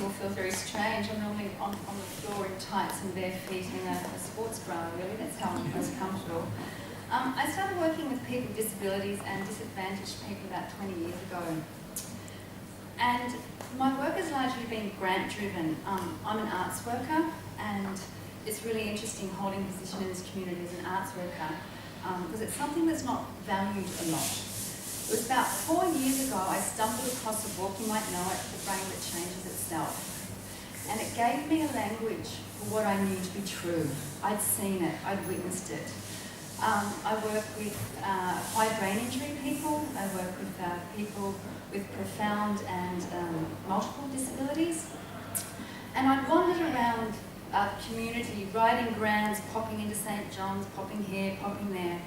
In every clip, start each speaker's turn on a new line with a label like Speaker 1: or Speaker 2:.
Speaker 1: will feel very strange. I'm normally on the floor in tights and bare feet in a sports bra, really. That's how I'm most comfortable. I started working with people with disabilities and disadvantaged people about 20 years ago. And my work has largely been grant-driven. I'm an arts worker, and it's really interesting holding a position in this community as an arts worker because it's something that's not valued a lot. It was about 4 years ago I stumbled across a book, you might know it, The Brain That Changes Itself. And it gave me a language for what I knew to be true. I'd seen it, I'd witnessed it. I work with acquired brain injury people, I work with people with profound and multiple disabilities. And I'd wandered around our community, writing grants, popping into St. John's, popping here, popping there.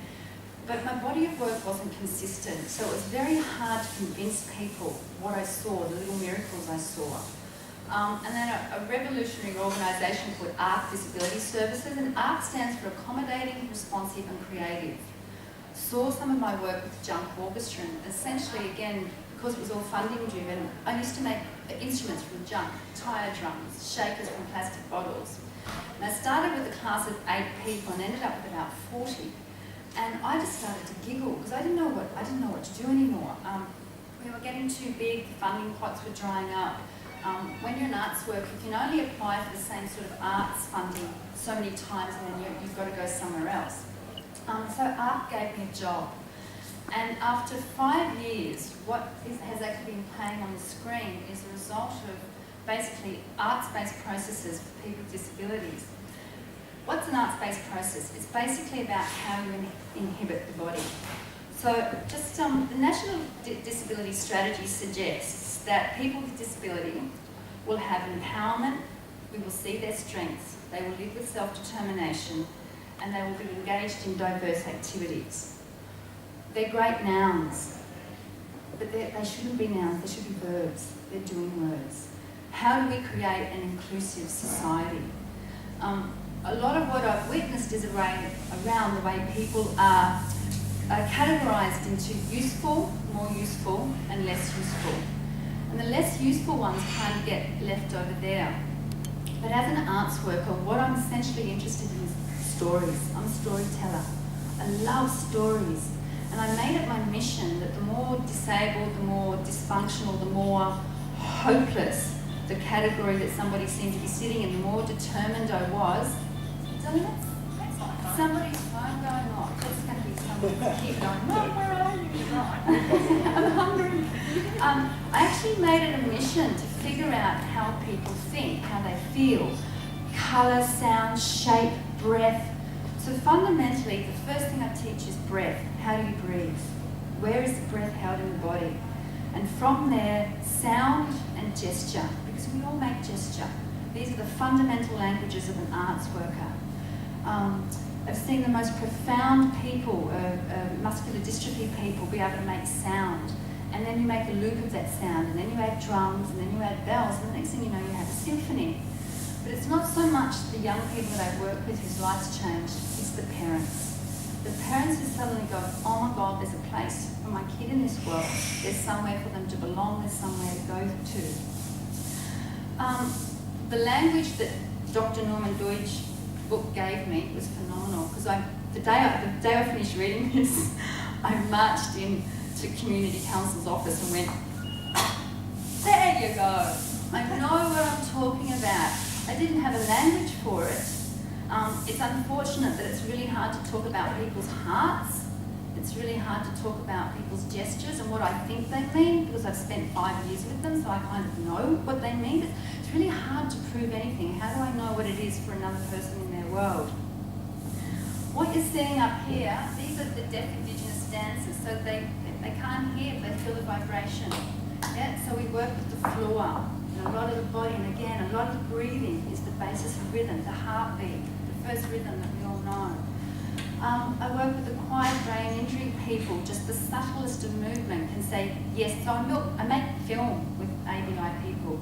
Speaker 1: But my body of work wasn't consistent, so it was very hard to convince people what I saw, the little miracles I saw. And then a revolutionary organisation called ARC Disability Services, and ARC stands for Accommodating, Responsive and Creative. Saw some of my work with Junk Orchestra, and essentially, again, because it was all funding driven, I used to make instruments from junk, tyre drums, shakers from plastic bottles. And I started with a class of 8 people and ended up with about 40. And I just started to giggle because I didn't know what to do anymore. We were getting too big, the funding pots were drying up. When you're an arts worker, you can only apply for the same sort of arts funding so many times and then you've got to go somewhere else. So ARC gave me a job. And after 5 years, what has actually been playing on the screen is a result of basically arts-based processes for people with disabilities. What's an arts-based process? It's basically about how you inhibit the body. So just the National Disability Strategy suggests that people with disability will have empowerment, we will see their strengths, they will live with self-determination, and they will be engaged in diverse activities. They're great nouns, but they shouldn't be nouns, they should be verbs. They're doing words. How do we create an inclusive society? A lot of what I've witnessed is around the way people are categorised into useful, more useful, and less useful. And the less useful ones kind of get left over there. But as an arts worker, what I'm essentially interested in is stories. I'm a storyteller. I love stories. And I made it my mission that the more disabled, the more dysfunctional, the more hopeless the category that somebody seemed to be sitting in, the more determined I was. Somebody's phone going off. That's going to be somebody keep going, Mum, where are you? I'm hungry. I actually made it a mission to figure out how people think, how they feel. Colour, sound, shape, breath. So fundamentally, the first thing I teach is breath. How do you breathe? Where is the breath held in the body? And from there, sound and gesture, because we all make gesture. These are the fundamental languages of an arts worker. I've seen the most profound people, muscular dystrophy people, be able to make sound. And then you make a loop of that sound, and then you add drums, and then you add bells, and the next thing you know, you have a symphony. But it's not so much the young people that I work with whose lives changed, it's the parents. The parents who suddenly go, oh my God, there's a place for my kid in this world. There's somewhere for them to belong, there's somewhere to go to. The language that Dr. Norman Deutsch's book gave me was phenomenal, because the day I finished reading this, I marched in to community council's office and went, there you go. I know what I'm talking about. I didn't have a language for it. It's unfortunate that it's really hard to talk about people's hearts. It's really hard to talk about people's gestures and what I think they mean, because I've spent 5 years with them, so I kind of know what they mean. But it's really hard to prove anything. How do I know what it is for another person in their world? What you're seeing up here, these are the deaf Indigenous dancers, so they can't hear, they feel the vibration. Yeah? So we work with the floor, and a lot of the body, and again, a lot of the breathing is the basis of rhythm, the heartbeat, the first rhythm that we all know. I work with acquired brain injury people, just the subtlest of movement can say yes. So I make film with ABI people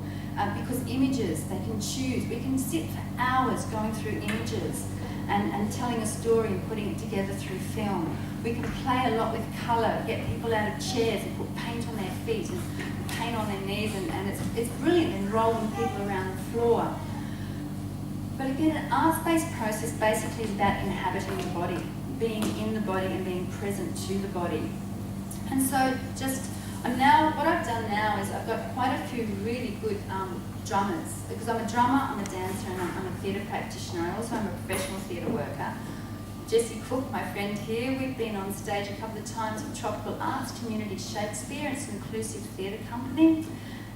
Speaker 1: because images, they can choose. We can sit for hours going through images and telling a story and putting it together through film. We can play a lot with colour, get people out of chairs and put paint on their feet and paint on their knees, and it's brilliant in rolling people around the floor. But again, an arts-based process basically is about inhabiting the body, being in the body and being present to the body. And so what I've done now is I've got quite a few really good drummers, because I'm a drummer, I'm a dancer, and I'm a theatre practitioner. I also am a professional theatre worker. Jessie Cook, my friend here, we've been on stage a couple of times with Tropical Arts Community Shakespeare. It's an inclusive theatre company,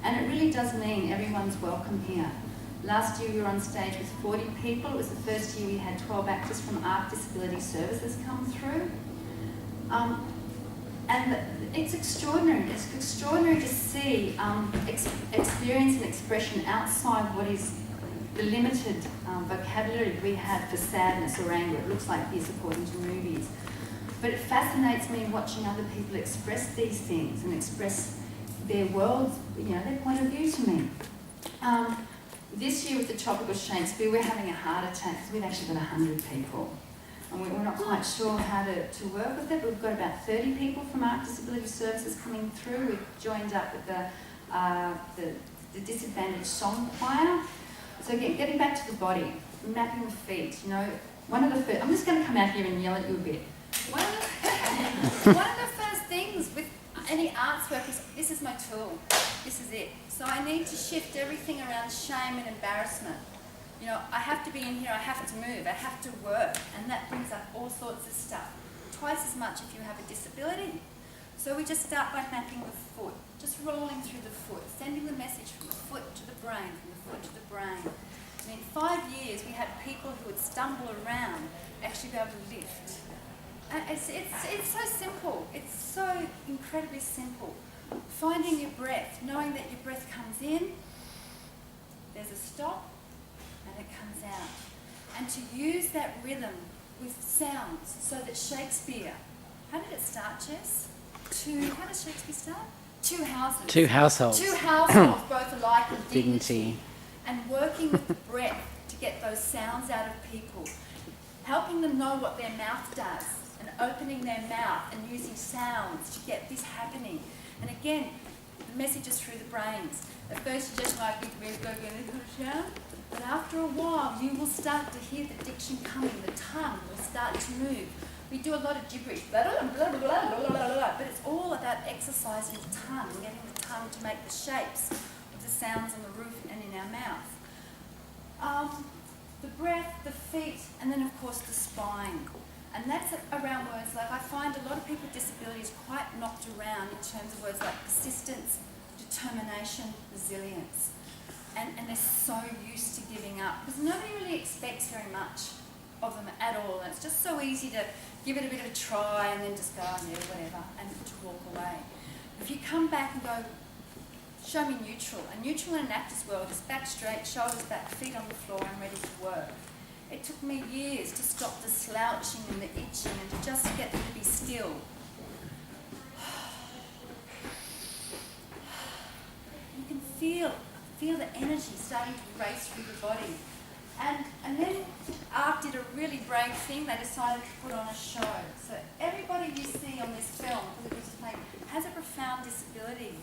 Speaker 1: and it really does mean everyone's welcome here. Last year we were on stage with 40 people. It was the first year we had 12 actors from Art Disability Services come through. And it's extraordinary. It's extraordinary to see experience and expression outside what is the limited vocabulary we have for sadness or anger. It looks like this according to movies. But it fascinates me watching other people express these things and express their worlds, their point of view to me. This year with the Tropical Shakespeare, we're having a heart attack because we've actually got 100 people. And we're not quite sure how to work with it, but we've got about 30 people from Art Disability Services coming through. We've joined up with the Disadvantaged Song Choir. So again, getting back to the body, mapping the feet, one of the first, I'm just going to come out here and yell at you a bit. One of the first things with any arts work is, this is my tool, this is it. So I need to shift everything around shame and embarrassment. I have to be in here, I have to move, I have to work, and that brings up all sorts of stuff. Twice as much if you have a disability. So we just start by mapping the foot, just rolling through the foot, sending the message from the foot to the brain, from the foot to the brain. In 5 years, we had people who would stumble around actually be able to lift. And it's so simple. It's so incredibly simple. Finding your breath, knowing that your breath comes in, there's a stop, and it comes out. And to use that rhythm with sounds so that Shakespeare, how did it start, Jess? How does Shakespeare start? Two houses.
Speaker 2: Two households.
Speaker 1: Two households, both alike with
Speaker 2: Dignity.
Speaker 1: And working with the breath to get those sounds out of people. Helping them know what their mouth does and opening their mouth and using sounds to get this happening. And again, the message is through the brains. At first you just might be shout, but after a while you will start to hear the diction coming, the tongue will start to move. We do a lot of gibberish, blah, blah, blah, blah, blah, blah, blah, but it's all about exercising the tongue, getting the tongue to make the shapes of the sounds on the roof and in our mouth. The breath, the feet, and then of course the spine. And that's around words like, I find a lot of people with disabilities quite knocked around in terms of words like persistence, determination, resilience. And they're so used to giving up because nobody really expects very much of them at all. And it's just so easy to give it a bit of a try and then just go, oh, yeah, whatever, and to walk away. If you come back and go, show me neutral. And neutral in an actor's world is back straight, shoulders back, feet on the floor and ready to work. It took me years to stop the slouching and the itching and to just get them to be still. You can feel the energy starting to race through the body. And then ARC did a really brave thing. They decided to put on a show. So everybody you see on this film, has a profound disability.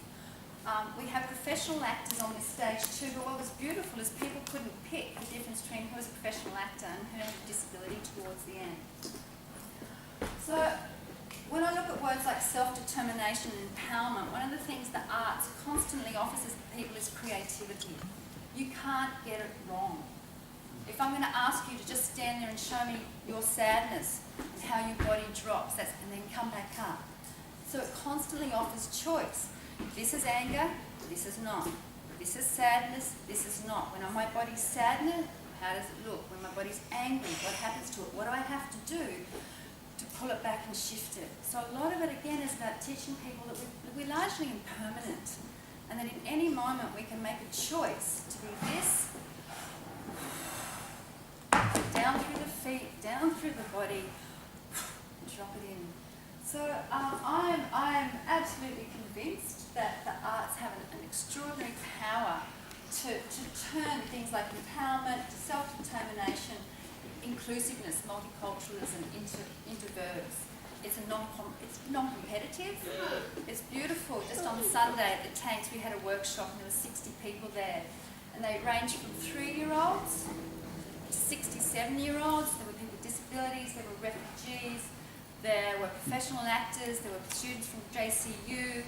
Speaker 1: We have professional actors on this stage too, but what was beautiful is people couldn't pick the difference between who was a professional actor and who had a disability towards the end. So when I look at words like self-determination and empowerment, one of the things the arts constantly offers people is creativity. You can't get it wrong. If I'm going to ask you to just stand there and show me your sadness and how your body drops, and then come back up. So it constantly offers choice. This is anger, this is not. This is sadness, this is not. When my body's sadness, how does it look? When my body's angry, what happens to it? What do I have to do to pull it back and shift it? So a lot of it, again, is about teaching people that we're largely impermanent and that in any moment we can make a choice to be this, down through the feet, down through the body, drop it in. So I'm absolutely convinced that the arts have an extraordinary power to turn things like empowerment, to self-determination inclusiveness, multiculturalism, interverbs. It's non-competitive. It's beautiful. Just on Sunday at the Tanks we had a workshop and there were 60 people there. And they ranged from 3-year-olds to 67-year-olds. There were people with disabilities, there were refugees, there were professional actors, there were students from JCU.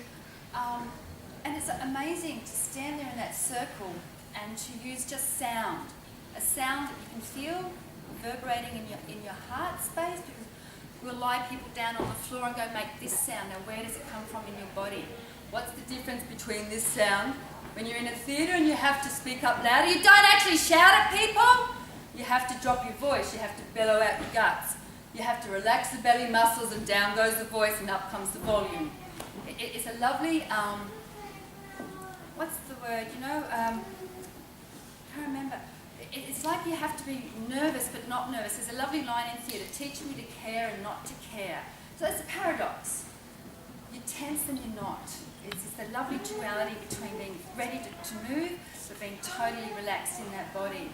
Speaker 1: And it's amazing to stand there in that circle and to use just sound. A sound that you can feel reverberating in your heart space, because we'll lie people down on the floor and go, make this sound. Now where does it come from in your body? What's the difference between this sound when you're in a theatre and you have to speak up louder? You don't actually shout at people. You have to drop your voice. You have to bellow out your guts. You have to relax the belly muscles and down goes the voice and up comes the volume. It's a lovely, what's the word, I can't remember. It's like you have to be nervous but not nervous. There's a lovely line in theatre, teach me to care and not to care. So that's a paradox. You're tense and you're not. It's the lovely duality between being ready to move but being totally relaxed in that body.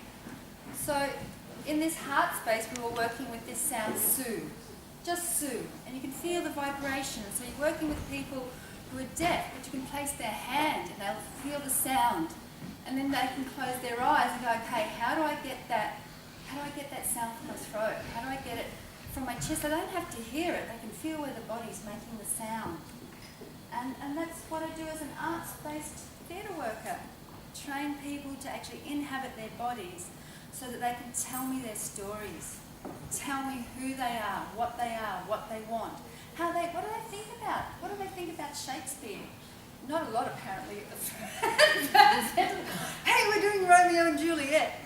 Speaker 1: So in this heart space we were working with this sound Sue. Just Sue. And you can feel the vibration. So you're working with people who are deaf, but you can place their hand and they'll feel the sound. And then they can close their eyes and go, okay, how do I get that sound from my throat? How do I get it from my chest? They don't have to hear it, they can feel where the body's making the sound. And that's what I do as an arts-based theatre worker. Train people to actually inhabit their bodies so that they can tell me their stories. Tell me who they are, what they want. What do they think about? What do they think about Shakespeare? Not a lot, apparently, at the front. Hey, we're doing Romeo and Juliet.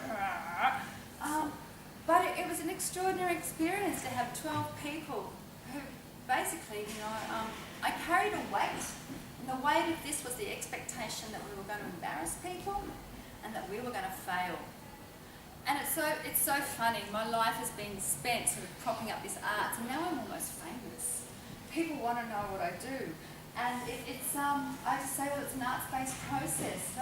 Speaker 1: But it was an extraordinary experience to have 12 people who basically, I carried a weight. And the weight of this was the expectation that we were going to embarrass people and that we were going to fail. And it's so funny. My life has been spent sort of propping up this arts, and now I'm almost famous. People want to know what I do. And I just say, well, it's an arts-based process.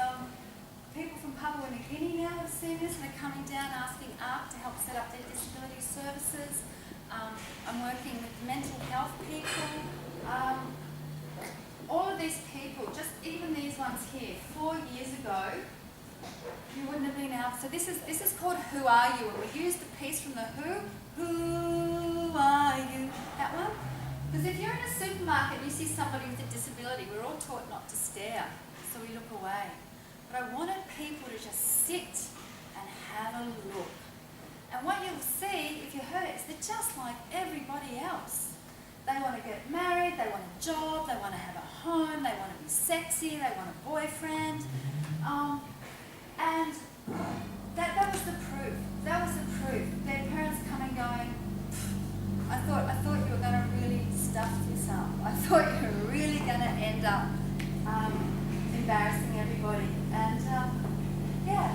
Speaker 1: People from Papua New Guinea now have seen this and they're coming down asking ARC to help set up their disability services. I'm working with mental health people. All of these people, just even these ones here, 4 years ago, you wouldn't have been able. So this is called Who Are You? And we use the piece from the Who Are You? That one. Because if you're in a supermarket and you see somebody with a disability, we're all taught not to stare, so we look away. But I wanted people to just sit and have a look. And what you'll see, if you heard it, is they're just like everybody else. They want to get married, they want a job, they want to have a home, they want to be sexy, they want a boyfriend. And that was the proof. That was the proof. Their parents coming going, I thought you were going to really stuff this up. I thought you were really going to end up embarrassing everybody. And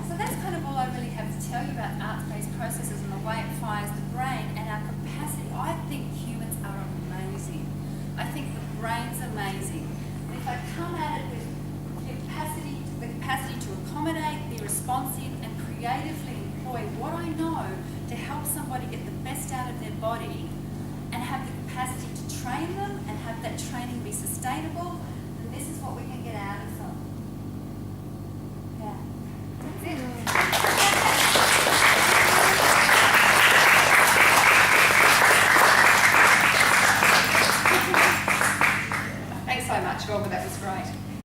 Speaker 1: so that's kind of all I really have to tell you about arts-based processes and the way it fires the brain and our capacity. I think humans are amazing. I think the brain's amazing. And if I come at it with the capacity to accommodate, be responsive and creatively employ what I know to help somebody get the best out of their body, and have the capacity to train them and have that training be sustainable, then this is what we can get out